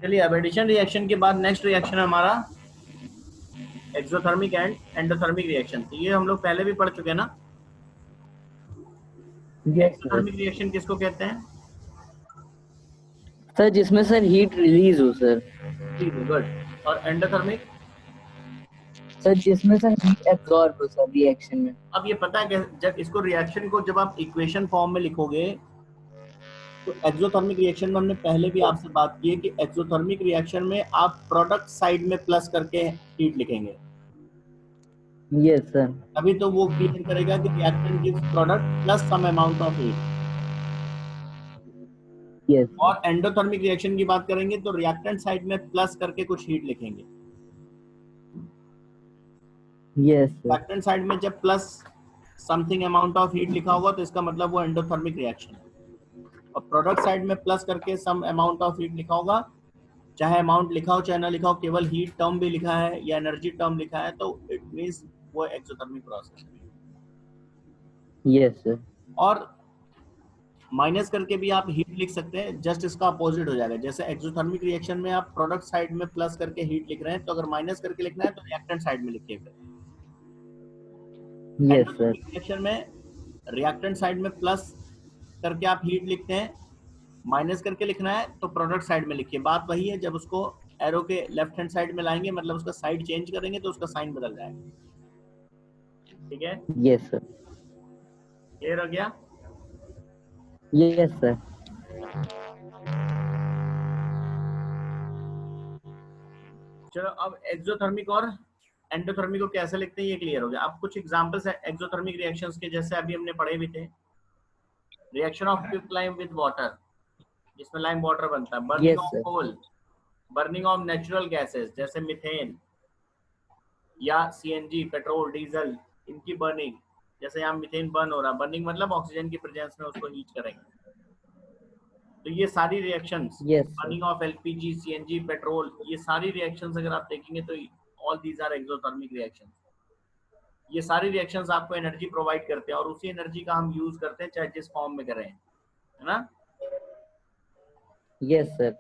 चलिए, अब addition reaction के बाद नेक्स्ट रिएक्शन हमारा एक्सोथर्मिक एंड एंडोथर्मिक रिएक्शन। तो ये हम लोग पहले भी पढ़ चुके हैं ना। Yes sir. एक्सोथर्मिक रिएक्शन किसको कहते हैं? सर जिसमें सर हीट रिलीज हो सर। ठीक है, गुड। और एंडोथर्मिक? सर जिसमें सर हीट एब्जॉर्ब हो सर रिएक्शन में। अब ये पता है कि जब इसको रिएक्शन को जब आप इक्वेशन फॉर्म में लिखोगे तो एक्सोथर्मिक रिएक्शन में हमने पहले भी आपसे बात की है कि एक्सोथर्मिक रिएक्शन में आप प्रोडक्ट साइड में प्लस करके हीट लिखेंगे, यस सर। अभी तो वो क्लियर करेगा कि reactant gives product plus some amount of heat. Yes sir. और एंडोथर्मिक रिएक्शन की बात करेंगे तो रिएक्टेंट साइड में प्लस करके कुछ हीट लिखेंगे। Yes sir. रिएक्टेंट साइड में जब plus something amount of heat लिखा होगा तो इसका मतलब वो एंडोथर्मिक रिएक्शन है। और प्रोडक्ट साइड में प्लस करके सम अमाउंट ऑफ हीट लिखा होगा, चाहे अमाउंट लिखा हो चाहे ना लिखा हो, केवल हीट टर्म भी लिखा है या एनर्जी टर्म लिखा है तो इट मींस वो एक्सोथर्मिक प्रोसेस है। Yes sir. और माइनस करके भी आप हीट लिख सकते हैं, जस्ट इसका अपोजिट हो जाएगा। जैसे एक्सोथर्मिक रिएक्शन में आप प्रोडक्ट साइड में प्लस करके हीट लिख रहे हैं, तो अगर माइनस करके लिखना है तो रिएक्टेंट साइड में लिखिए। फिर यस सर। एंडोथर्मिक रिएक्शन में रिएक्टेंट साइड में प्लस करके आप हीट लिखते हैं, माइनस करके लिखना है तो प्रोडक्ट साइड में लिखिए। बात वही है, जब उसको एरो के लेफ्ट हैंड साइड में लाएंगे मतलब उसका साइड चेंज करेंगे तो उसका साइन बदल जाएगा। ठीक है, यस सर। क्लियर हो गया? Yes sir. चलो, अब एक्सोथर्मिक और एंडोथर्मिक को कैसे लिखते हैं ये क्लियर हो गया। अब कुछ एग्जांपल्स है एक्सोथर्मिक रिएक्शंस के, जैसे अभी हमने पढ़े भी थे। Reaction of quick lime with water, जिसमें लाइम वाटर बनता है। Burning yes of sir. Coal, burning of natural gases जैसे मीथेन या सीएनजी, पेट्रोल, डीजल, इनकी बर्निंग। जैसे यहाँ मीथेन बर्न हो रहा है, बर्निंग मतलब ऑक्सीजन की प्रेजेंस में उसको हीट करेंगे। तो ये सारी reactions, yes sir. Burning of LPG, CNG, petrol, ये सारी रिएक्शंस अगर आप देखेंगे तो all these are exothermic reactions. ये सारी रिएक्शंस आपको एनर्जी प्रोवाइड करते हैं और उसी एनर्जी का हम यूज करते हैं चाहे जिस फॉर्म में करें, है ना। Yes sir.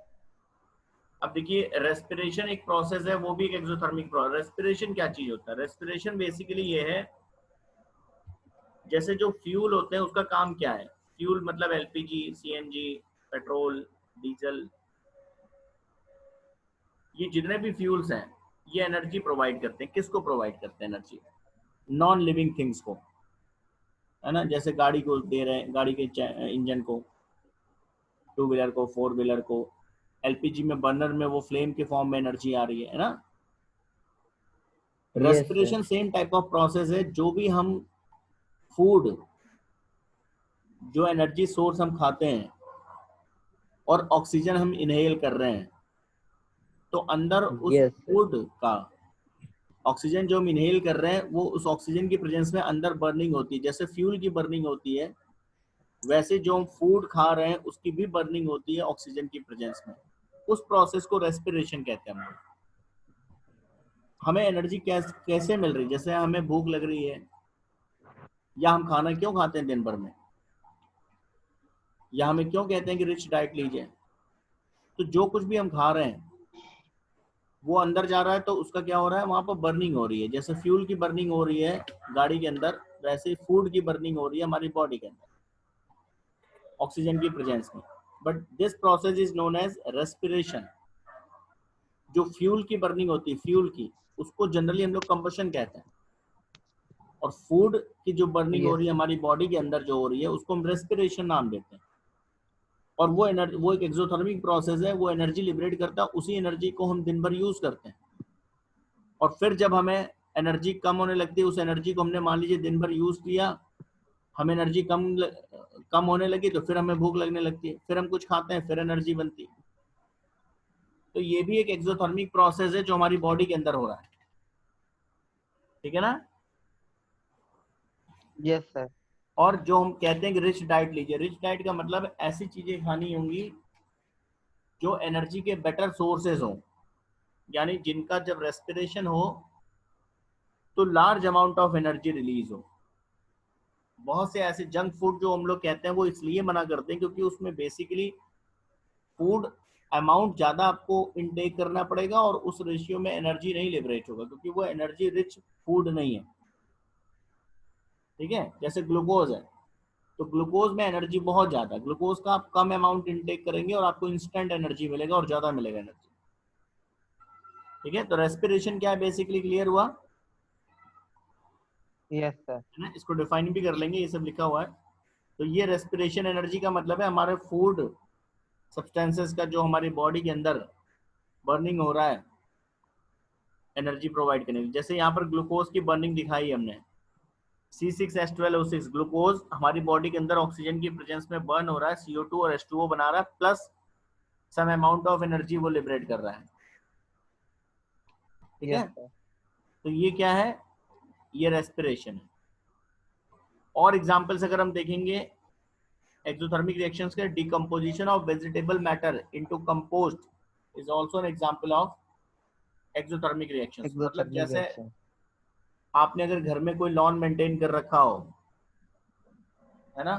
अब देखिए, रेस्पिरेशन एक प्रोसेस है, वो भी एक एक्सोथर्मिक प्रोसेस। रेस्पिरेशन क्या चीज होता है? रेस्पिरेशन बेसिकली ये है, जैसे जो फ्यूल होते हैं उसका काम क्या है? फ्यूल मतलब एलपीजी, सीएनजी, पेट्रोल, डीजल, ये जितने भी फ्यूल्स हैं ये एनर्जी प्रोवाइड करते हैं। किसको प्रोवाइड करते हैं एनर्जी? नॉन लिविंग थिंग्स को, है ना। जैसे गाड़ी को दे रहे हैं, गाड़ी के इंजन को, टू व्हीलर को, फोर व्हीलर को। एलपीजी में बर्नर में वो फ्लेम के फॉर्म में एनर्जी आ रही है ना। Yes sir. Respiration same type of process है। जो भी हम फूड, जो एनर्जी सोर्स हम खाते हैं और ऑक्सीजन हम इनहेल कर रहे हैं, तो अंदर उस यस सर। फूड का ऑक्सीजन जो हम इनहेल कर रहे हैं वो उस ऑक्सीजन की प्रेजेंस में अंदर बर्निंग होती है। जैसे फ्यूल की बर्निंग होती है, वैसे जो हम फूड खा रहे हैं उसकी भी बर्निंग होती है ऑक्सीजन की प्रेजेंस में। उस प्रोसेस को रेस्पिरेशन कहते हैं हम लोग। हमें एनर्जी कैसे मिल रही है? जैसे हमें भूख लग रही है, या हम खाना क्यों खाते हैं दिन भर में, या हमें क्यों कहते हैं कि रिच डाइट लीजिए? तो जो कुछ भी हम खा रहे हैं वो अंदर जा रहा है तो उसका क्या हो रहा है, वहां पर बर्निंग हो रही है। जैसे फ्यूल की बर्निंग हो रही है गाड़ी के अंदर, वैसे फूड की बर्निंग हो रही है हमारी बॉडी के अंदर ऑक्सीजन की प्रेजेंस में। But this process is known as respiration. जो फ्यूल की बर्निंग होती है, फ्यूल की, उसको जनरली हम लोग कंबशन कहते हैं। और फूड की जो बर्निंग हो यस रही है सर। हमारी बॉडी के अंदर जो हो रही है उसको हम रेस्पिरेशन नाम देते हैं। और वो एनर्जी, वो एक एक्सोथर्मिक प्रोसेस है, वो एनर्जी लिबरेट करता है। उसी एनर्जी को हम दिन भर यूज करते हैं। और फिर जब हमें एनर्जी कम होने लगती है, उस एनर्जी को हमने मान लीजिए दिन भर यूज किया, हमें एनर्जी कम होने लगी, तो फिर हमें भूख लगने लगती है, फिर हम कुछ खाते हैं, फिर एनर्जी बनती है। तो ये भी एक एक्सोथर्मिक प्रोसेस है जो हमारी बॉडी के अंदर हो रहा है। ठीक है ना। Yes sir. और जो हम कहते हैं कि रिच डाइट लीजिए, रिच डाइट का मतलब ऐसी चीजें खानी होंगी जो एनर्जी के बेटर सोर्सेज हो, यानी जिनका जब रेस्पिरेशन हो तो large amount of energy release हो। बहुत से ऐसे जंक फूड जो हम लोग कहते हैं वो इसलिए मना करते हैं क्योंकि उसमें बेसिकली फूड अमाउंट ज्यादा आपको इनटेक करना पड़ेगा और उस रेशियो में एनर्जी नहीं लिबरेट होगा, क्योंकि वो एनर्जी रिच फूड नहीं है। ठीक है, जैसे ग्लूकोज है, तो ग्लूकोज में एनर्जी बहुत ज्यादा है, ग्लूकोज का आप कम अमाउंट इनटेक करेंगे और आपको इंस्टेंट एनर्जी मिलेगा और ज्यादा मिलेगा एनर्जी। ठीक है, तो रेस्पिरेशन क्या है बेसिकली, क्लियर हुआ? Yes sir. है ना, इसको डिफाइन भी कर लेंगे, ये सब लिखा हुआ है। तो ये रेस्पिरेशन एनर्जी का मतलब है हमारे फूड सब्सटेंसेस का जो हमारी बॉडी के अंदर बर्निंग हो रहा है एनर्जी प्रोवाइड करने के लिए। जैसे यहाँ पर ग्लूकोज की बर्निंग दिखाई हमने, C6H12O6 ग्लूकोज हमारी बॉडी के अंदर ऑक्सीजन की प्रेजेंस में बर्न हो रहा है, CO2 और H2O बना रहा है, plus some amount of energy वो लिबरेट कर रहा है। ठीक है, तो ये क्या है, ये रेस्पिरेशन है। और एग्जांपल्स अगर हम देखेंगे एक्सोथर्मिक रिएक्शंस के, decomposition of vegetable matter into compost is also an example of exothermic reactions. मतलब जैसे आपने अगर घर में कोई लॉन मेंटेन कर रखा हो, है ना,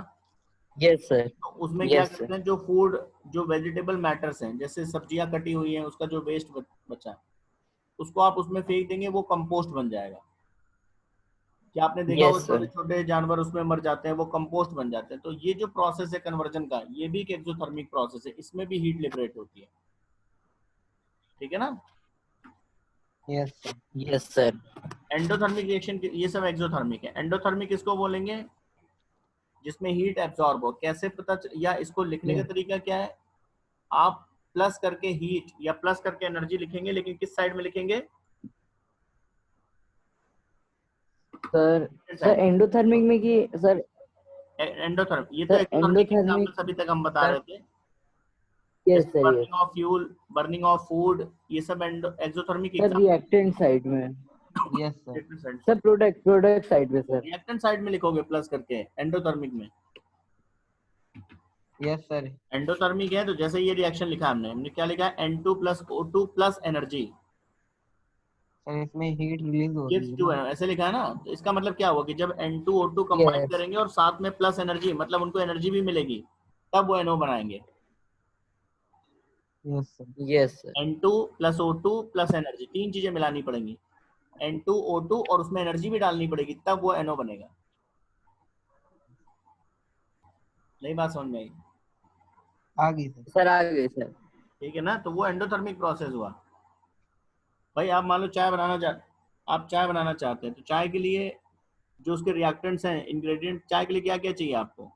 यस सर। तो उसमें क्या करते हैं, जो फूड, जो वेजिटेबल मैटर्स हैं, जैसे सब्जियां कटी हुई हैं, उसका जो वेस्ट बचा है, उसको आप उसमें फेंक देंगे, वो कंपोस्ट बन जाएगा। क्या आपने देखा Yes, वो छोटे छोटे जानवर उसमें मर जाते हैं, वो कंपोस्ट बन जाते हैं। तो ये जो प्रोसेस है कन्वर्जन का, ये भी एक एक्सोथर्मिक प्रोसेस है, इसमें भी हीट लिबरेट होती है। ठीक है ना? Yes sir. एंडोथर्मिक रिएक्शन, ये सब एक्सोथर्मिक है। एंडोथर्मिक किसको बोलेंगे, जिसमें हीट एब्जॉर्ब हो। कैसे पता या इसको लिखने का तरीका क्या है, आप प्लस करके हीट या प्लस करके एनर्जी लिखेंगे, लेकिन किस साइड में लिखेंगे? सर एंडोथर्मिक में कि सर एंडोथर्मिक, ये तो एक्सोथर्मिक एग्जांपल्स अभी तक हम बता रहे थे। Yes sir, burning of fuel, burning of food, ये सब एक्सोथर्मिक सर रिएक्टेंट साइड में। Yes sir. Sir product side में सर। रिएक्टेंट साइड में लिखोगे प्लस करके एंडोथर्मिक में। Yes sir. एंडोथर्मिक है तो जैसे ये रिएक्शन लिखा हमने क्या लिखा है, N2 plus O2 plus energy, sir इसमें हीट रिलीज हो रही टू है, ऐसे लिखा है ना। तो इसका मतलब क्या हुआ कि जब N2 O2 कंबाइन करेंगे और साथ में प्लस एनर्जी, मतलब उनको एनर्जी भी मिलेगी, तब वो NO बनाएंगे। Yes sir. N2 plus O2 plus energy, तीन चीजें मिलानी पड़ेंगी, N2 O2 और उसमें एनर्जी भी डालनी पड़ेगी, तब वो NO बनेगा। नहीं बात समझ में आई? आ गई सर, आ गई सर। ठीक है ना, तो वो एंडोथर्मिक प्रोसेस हुआ। भाई आप मान लो आप चाय बनाना चाहते हैं, तो चाय के लिए जो उसके रिएक्टेंट्स हैं, इंग्रेडिएंट, चाय के लिए क्या क्या चाहिए आपको?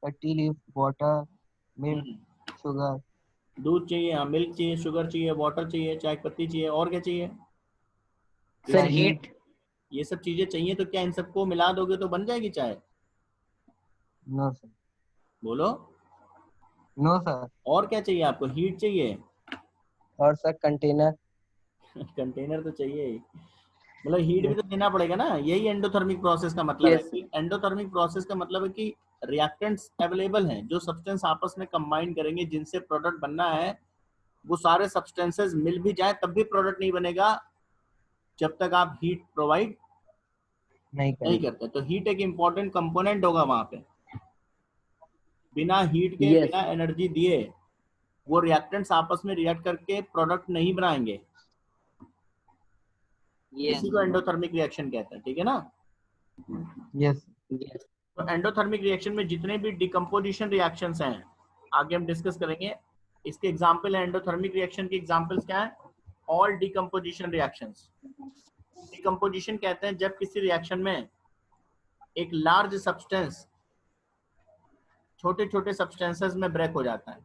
T leaf, water, milk, sugar, दूध चाहिए, हाँ, मिल्क चाहिए, शुगर चाहिए, वाटर चाहिए, चाय पत्ती चाहिए, और क्या चाहिए? Sir heat. ये सब चीजें चाहिए, तो क्या इन सबको मिला दोगे तो बन जाएगी चाय? No sir. बोलो। No sir. और क्या चाहिए आपको? हीट चाहिए और सर कंटेनर। कंटेनर तो चाहिए ही, मतलब हीट भी तो देना पड़ेगा ना। यही एंडोथर्मिक प्रोसेस का मतलब है कि एंडोथर्मिक प्रोसेस का मतलब है कि रिएक्टेंट्स अवेलेबल हैं, जो सब्सटेंस आपस में कंबाइन करेंगे जिनसे प्रोडक्ट बनना है, वो सारे सब्सटेंसेस मिल भी जाए तब भी प्रोडक्ट नहीं बनेगा जब तक आप हीट प्रोवाइड नहीं करते। तो हीट एक इंपॉर्टेंट कंपोनेंट होगा वहां पे। बिना हीट के, बिना एनर्जी दिए वो रिएक्टेंट्स आपस में रिएक्ट करके प्रोडक्ट नहीं बनाएंगे। इसी को एंडोथर्मिक रिएक्शन कहते हैं। ठीक है ना? यस। तो एंडोथर्मिक रिएक्शन में जितने भी डिकम्पोजिशन रिएक्शंस हैं, आगे हम डिस्कस करेंगे। इसके एग्जांपल है, एंडोथर्मिक रिएक्शन के एग्जांपल्स क्या है? All decomposition reactions. डिकम्पोजिशन कहते हैं जब किसी रिएक्शन में एक लार्ज सब्सटेंस छोटे छोटे सब्सटेंसेस में ब्रेक हो जाता है,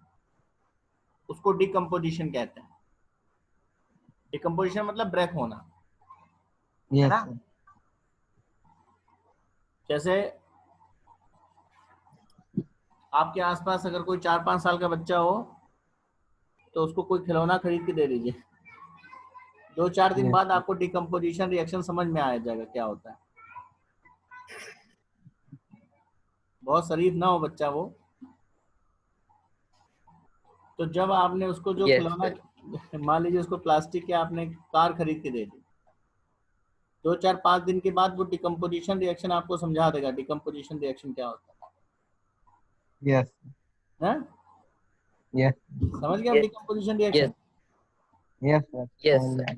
उसको डिकम्पोजिशन कहते हैं। डिकम्पोजिशन मतलब ब्रेक होना, है ना? जैसे आपके आसपास अगर कोई 4-5 साल का बच्चा हो, तो उसको कोई खिलौना खरीद के दे दीजिए, 2-4 दिन बाद आपको डिकम्पोजिशन रिएक्शन समझ में आ जाएगा क्या होता है। बहुत शरीफ ना हो बच्चा वो, तो जब आपने उसको जो खिलौना, मान लीजिए उसको प्लास्टिक के आपने कार खरीद के दे दी, 2-4-5 दिन के बाद वो डिकम्पोजिशन रिएक्शन आपको समझा देगा डिकम्पोजिशन रिएक्शन क्या होता है। यस। है? Yes. समझ गए आप Yes. Decomposition reaction? Yes, sir. Yes, All sir. that.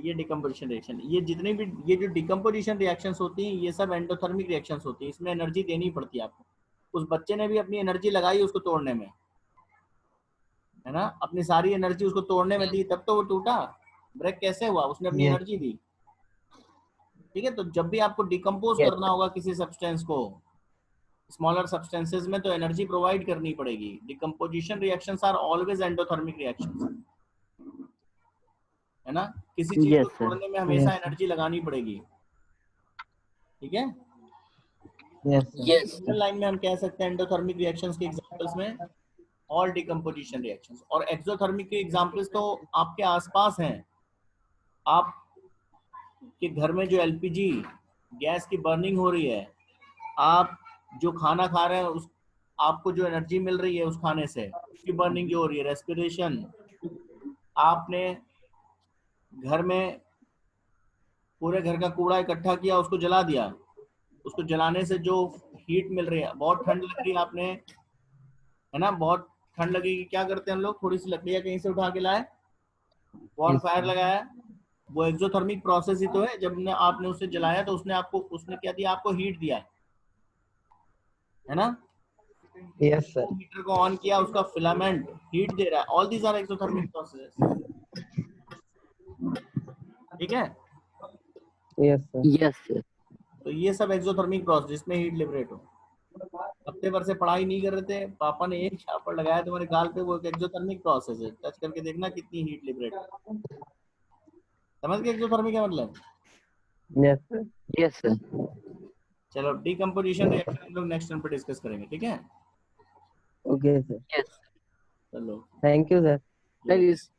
ये डिकम्पोजिशन रिएक्शन, ये जितनी भी ये जो डिकम्पोजिशन रिएक्शंस होती हैं ये सब एंडोथर्मिक रिएक्शंस होती हैं, इसमें एनर्जी देनी पड़ती है आपको। उस बच्चे ने भी अपनी एनर्जी लगाई उसको तोड़ने में, है ना, अपनी सारी एनर्जी उसको तोड़ने में दी, तब तो वो टूटा। ब्रेक कैसे हुआ? उसने अपनी Yes. एनर्जी दी। ठीक है, तो जब भी आपको डिकम्पोज Yes. करना होगा किसी सब्सटेंस को स्मॉलर सब्सटेंसेस में, तो एनर्जी प्रोवाइड करनी पड़ेगी। Decomposition reactions are always endothermic reactions, है ना, किसी चीज Yes, को sir. तोड़ने में हमेशा Yes. एनर्जी लगानी पड़ेगी। ठीक है, Yes, sir. Yes, sir. Line में हम कह सकते हैं एंडोथर्मिक रिएक्शंस के एग्जांपल्स में ऑल डिकम्पोजिशन रिएक्शंस, और एक्सोथर्मिक के एग्जांपल्स तो आपके आसपास हैं। आप के घर में जो एलपीजी गैस की बर्निंग हो रही है, आप जो खाना खा रहे हैं उस आपको जो एनर्जी मिल रही है उस खाने से, उसकी बर्निंग जो हो रही है, रेस्पिरेशन, आपने घर में पूरे घर का कूड़ा इकट्ठा किया, उसको जला दिया, उसको जलाने से जो हीट मिल रही है, बहुत ठंड लग रही है, आपने, है ना, बहुत ठंड लगेगी, क्या करते हैं हम लोग, थोड़ी सी लकड़ियां कहीं से उठा के लाए, बॉन Yes, फायर sir. लगाया, वो एक्सोथर्मिक प्रोसेस ही तो है। जब आपने उसे जलाया तो उसने क्या दिया, आपको हीट दिया, है ना। Yes, sir. हीटर को ऑन किया, उसका फिलामेंट हीट दे रहा है, all these are exothermic process. ठीक है, Yes, sir. Yes, sir. तो ये सब एक्सोथर्मिक प्रोसेस जिसमें हीट लिबरेट हो। हफ्ते भर से पढ़ाई नहीं कर रहे थे, पापा ने एक छापड़ लगाया तुम्हारे गाल पे, वो एक एक्सोथर्मिक प्रोसेस है, टच करके देखना कितनी हीट लिबरेट। समझ गए एक्सोथर्मिक का मतलब? Yes, sir. Yes, sir. चलो, डिकम्पोजिशन रिएक्शन हम लोग नेक्स्ट टाइम पे डिस्कस करेंगे। ठीक है, Okay, sir. Yes. चलो। Thank you, sir. That is